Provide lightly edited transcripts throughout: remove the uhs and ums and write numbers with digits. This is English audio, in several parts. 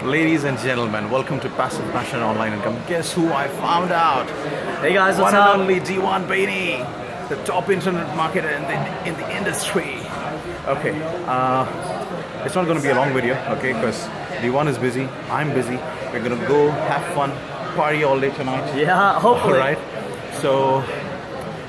Ladies and gentlemen, welcome to Passive Passion Online Income. Guess who I found out? Hey guys, what's One up? and only Dewan Bayney, the top internet marketer in the industry. Okay, it's not going to be a long video, okay, because Dewan is busy, I'm busy. We're going to go have fun, party all day tonight. Yeah, hopefully. Alright, so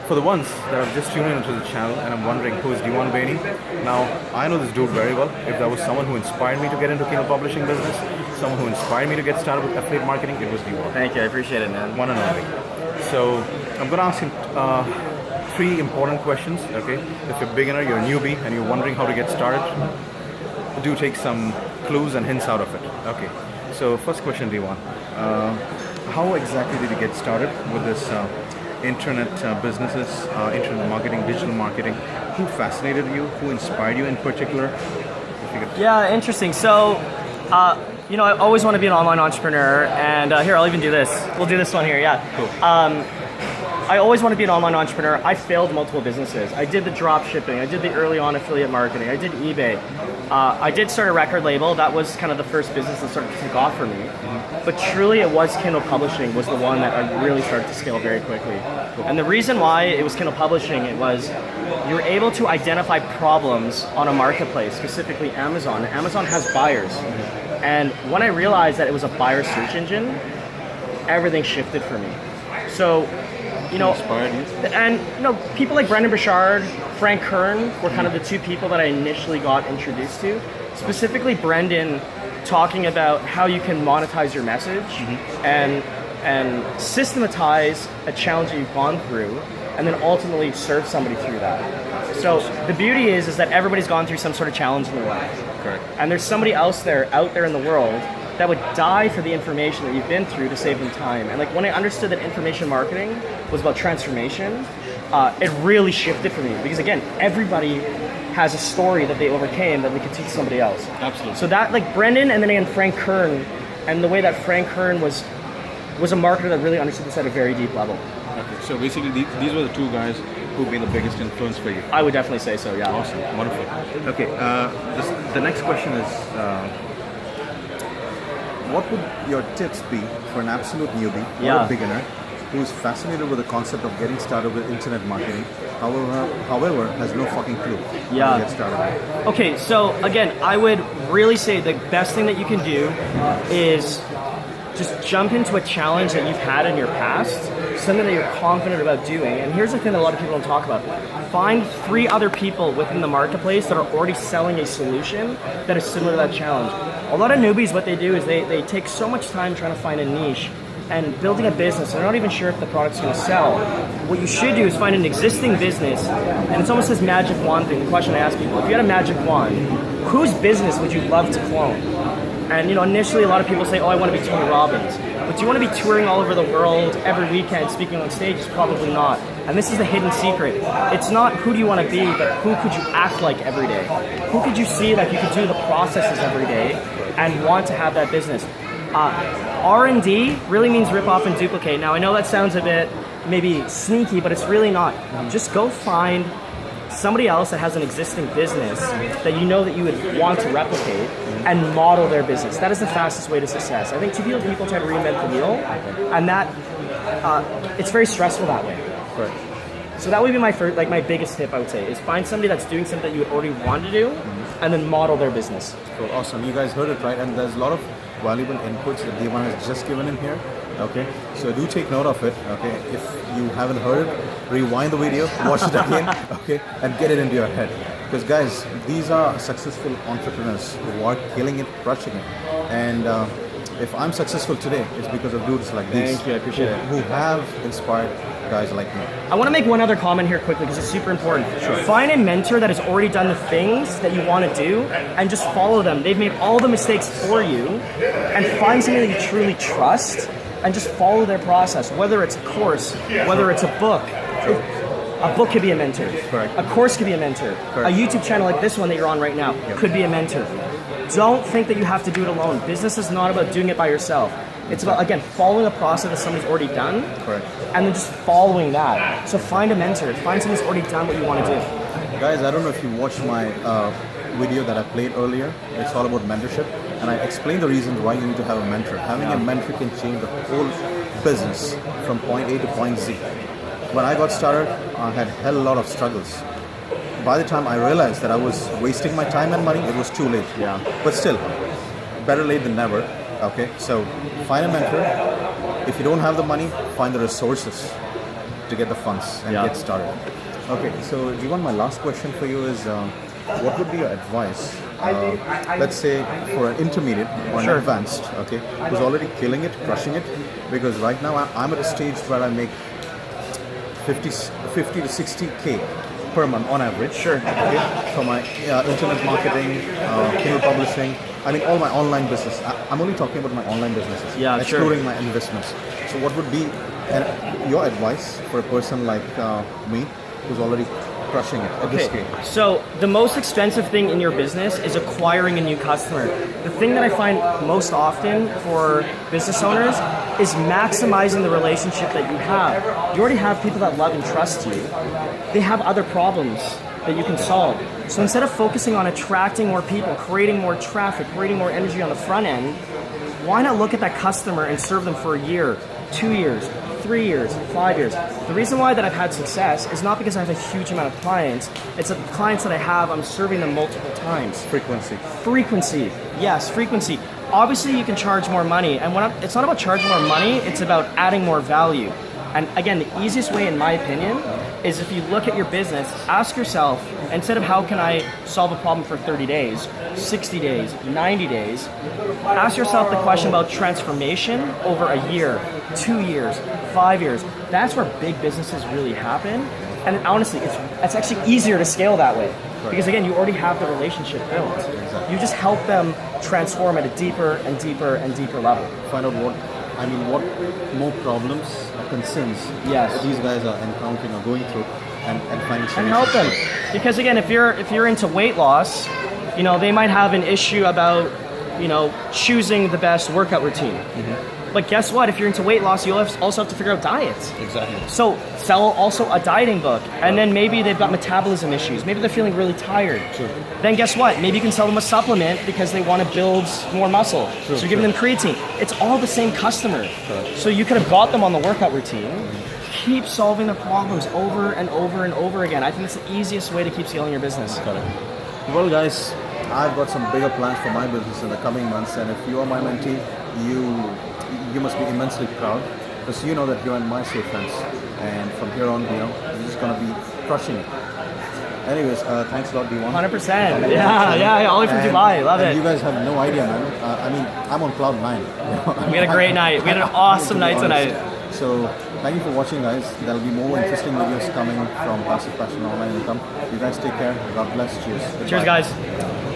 for the ones that have just tuned into the channel and I'm wondering who is Dewan Bayney, now I know this dude very well. If there was someone who inspired me to get into Kindle publishing business, someone who inspired me to get started with affiliate marketing, it was Dewan. Thank you, I appreciate it, man. One and only. So I'm going to ask him three important questions, okay? If you're a beginner, you're a newbie, and you're wondering how to get started, do take some clues and hints out of it. Okay, so first question, Dewan. How exactly did you get started with this internet businesses, internet marketing, digital marketing? Who fascinated you? Who inspired you in particular? If you could... Yeah, interesting. So, I always want to be an online entrepreneur, and here, I'll even do this. We'll do this one here, yeah. Cool. I always want to be an online entrepreneur. I failed multiple businesses. I did the drop shipping. I did the early on affiliate marketing. I did eBay. I did start a record label. That was kind of the first business that started to take off for me. Mm-hmm. But truly it was Kindle Publishing was the one that I really started to scale very quickly. Cool. And the reason why it was Kindle Publishing, it was you were able to identify problems on a marketplace, specifically Amazon. Amazon has buyers. Mm-hmm. And when I realized that it was a buyer search engine, everything shifted for me. So, people like Brendan Burchard, Frank Kern were kind of the two people that I initially got introduced to. Specifically Brendan talking about how you can monetize your message and systematize a challenge that you've gone through and then ultimately serve somebody through that. So the beauty is that everybody's gone through some sort of challenge in their life. Correct. And there's somebody else out there in the world that would die for the information that you've been through to save them time. And like when I understood that information marketing was about transformation, it really shifted for me because again, everybody has a story that they overcame that they could teach somebody else. Absolutely. So that like Brendan and then again Frank Kern, and the way that Frank Kern was a marketer that really understood this at a very deep level. Okay, so basically these were the two guys who've been the biggest influence for you. I would definitely say so, yeah. Awesome, wonderful. Okay, the next question is, what would your tips be for an absolute newbie or a beginner who's fascinated with the concept of getting started with internet marketing, however has no fucking clue how to get started with? Okay, so again, I would really say the best thing that you can do is just jump into a challenge that you've had in your past, something that you're confident about doing. And here's the thing that a lot of people don't talk about. Find 3 other people within the marketplace that are already selling a solution that is similar to that challenge. A lot of newbies, what they do is they take so much time trying to find a niche and building a business. They're not even sure if the product's going to sell. What you should do is find an existing business, and it's almost this magic wand thing. The question I ask people, if you had a magic wand, whose business would you love to clone? And initially a lot of people say, oh, I want to be Tony Robbins. But do you want to be touring all over the world every weekend, speaking on stages? Probably not. And this is the hidden secret. It's not who do you want to be, but who could you act like every day? Who could you see like you could do the processes every day and want to have that business? R&D really means rip off and duplicate. Now I know that sounds a bit maybe sneaky, but it's really not. Just go find somebody else that has an existing business that you know that you would want to replicate and model their business. That is the fastest way to success. I think too few people try to reinvent the wheel, and that it's very stressful that way. Right. So that would be my first, my biggest tip I would say, is find somebody that's doing something that you would already want to do, and then model their business. Cool. Awesome. You guys heard it, right? And there's a lot of valuable inputs that Dewan has just given in here. Okay, so do take note of it. Okay, if you haven't heard it, rewind the video, watch it again. Okay, and get it into your head. Because guys, these are successful entrepreneurs who are killing it, crushing it. And if I'm successful today, it's because of dudes like these. Thank you, I appreciate it. Who have inspired guys like me. I want to make one other comment here quickly because it's super important. Sure. Find a mentor that has already done the things that you want to do and just follow them. They've made all the mistakes for you, and find somebody that you truly trust and just follow their process, whether it's a course, whether it's a book. A book could be a mentor. Correct. A course could be a mentor. Correct. A YouTube channel like this one that you're on right now could be a mentor. Don't think that you have to do it alone. Business is not about doing it by yourself. It's about, again, following a process that somebody's already done. Correct. And then just following that. So find a mentor. Find somebody who's already done what you want to do. Guys, I don't know if you watched my video that I played earlier. It's all about mentorship. and I explain the reasons why you need to have a mentor. Having a mentor can change the whole business from point A to point Z. When I got started, I had a hell lot of struggles. By the time I realized that I was wasting my time and money, it was too late. Yeah. But still, better late than never. Okay, so find a mentor. If you don't have the money, find the resources to get the funds and get started. Okay, so Dewan, my last question for you is, what would be your advice, let's say for an intermediate or an advanced, okay, who's already killing it, crushing it? Because right now I'm at a stage where I make 50 to 60K per month on average. Sure. Okay, for my internet marketing, Kindle publishing, I mean all my online business. I'm only talking about my online businesses, excluding my investments. So what would be your advice for a person like me who's already crushing it at this scale? So the most expensive thing in your business is acquiring a new customer. The thing that I find most often for business owners is maximizing the relationship that you have. You already have people that love and trust you. They have other problems that you can solve. So instead of focusing on attracting more people, creating more traffic, creating more energy on the front end, why not look at that customer and serve them for a year, 2 years, 3 years, 5 years. The reason why that I've had success is not because I have a huge amount of clients, it's that the clients that I have, I'm serving them multiple times. Frequency, yes, frequency. Obviously you can charge more money, and it's not about charging more money, it's about adding more value. And again, the easiest way in my opinion is if you look at your business, ask yourself, instead of how can I solve a problem for 30 days, 60 days, 90 days, ask yourself the question about transformation over a year, 2 years, 5 years. That's where big businesses really happen. And honestly, it's actually easier to scale that way. Because again, you already have the relationship built. You just help them transform at a deeper and deeper and deeper level. Find out what more problems or concerns that these guys are encountering or going through, and find solutions. And help them. Because again, if you're into weight loss, they might have an issue about, choosing the best workout routine. But guess what? If you're into weight loss, you also have to figure out diets. Exactly. So sell also a dieting book, and then maybe they've got metabolism issues. Maybe they're feeling really tired. True. Then guess what? Maybe you can sell them a supplement because they want to build more muscle. So you're giving them creatine. It's all the same customer. So you could have got them on the workout routine. Keep solving the problems over and over and over again. I think it's the easiest way to keep scaling your business. Well, guys, I've got some bigger plans for my business in the coming months, and if you are my mentee, you must be immensely proud, because you know that you're in my safe hands, and from here on, you're just gonna be crushing it. Anyways, thanks a lot, Dewan. 100%. Yeah. All the way from Dubai. Love it. You guys have no idea, man. I'm on cloud 9. We had a great night. We had an awesome night tonight. So, thank you for watching, guys. There'll be more interesting videos coming from Passive Passion Online Income. You guys take care. God bless. Cheers. Cheers, guys.